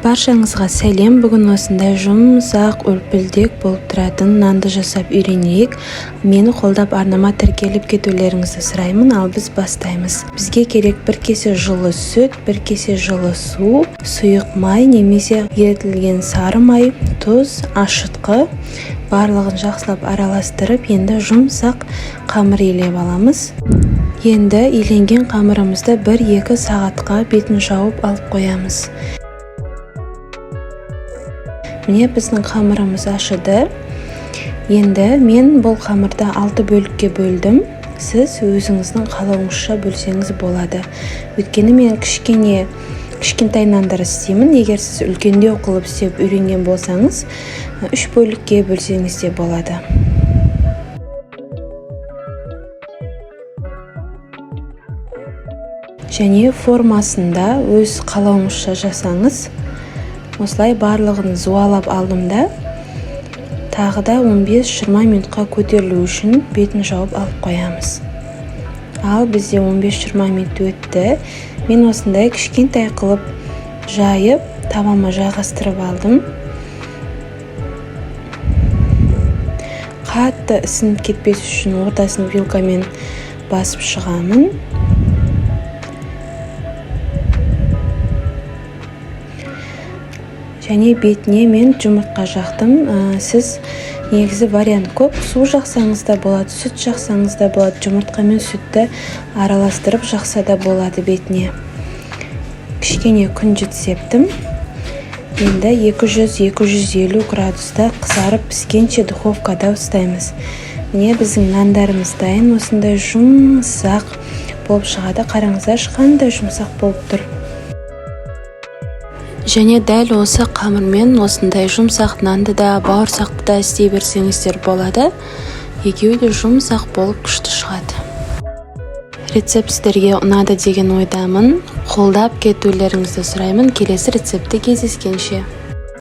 Баршаңызға сәлем. Бүгін осындай жұмсақ үлпілдек болып тұратын нанды жасап үйренейік. Мені қолдап арнама тіркеліп кетулеріңізді сұраймын, ал біз бастаймыз. Бізге керек 1 кесе жылы сүт, 1 кесе жылы су, сұйық май немесе ерітілген сары май, тұз, ашытқы. Барлығын жақсылап араластырып, енді жұмсақ қамыр илеп аламыз. Енді иленген қамырымызды 1-2 сағатқа бетін жауып алып қоямыз. Міне біздің қамырымыз ашыды. Енді мен бұл қамырды 6 бөлікке бөлдім. Сіз өзіңіздің қалауыңызша бөлсеңіз болады. Өйткені мен кішкентай нандар істеймін. Егер сіз үлкендеу қылып істеп үйренген болсаңыз, 3 бөлікке бөлсеңіз де болады. Және формасында өз қалауыңызша жасаңыз. Осылай барлығын зуалап алдым да, тағы да 15-20 минутқа көтерілу үшін бетін жауып алып қоямыз. Ал бізде 15-20 минут өтті. Мен осындай кішкентай қылып жайып, табама жайғастырып алдым. Қатты ісініп кетпес үшін ортасын вилкамен басып шығамын. Және бетіне мен жұмыртқа жақтым. Сіз негізі вариант көп. Су жақсаңыз да болады, сүт жақсаңыз да болады. Жұмыртқа мен сүтті араластырып жақса да болады бетіне. Кішкене күнжіт септім. Енді 200-250 градуста қызарып піскенше духовкада ұстаймыз. Міне біздің нандарымыз дайын. Осындай жұмсақ болып шығады. Қараңыздар, қандай жұмсақ болып тұр. Және дәл осы қамырмен осындай жұмсақ нанды да, бауырсақты да істей берсеңіздер болады. Екеуі де жұмсақ болып күшті шығады. Рецепт сіздерге ұнады деген ойдамын. Қолдап кетулеріңізді сұраймын. Келесі рецепті кездескенше.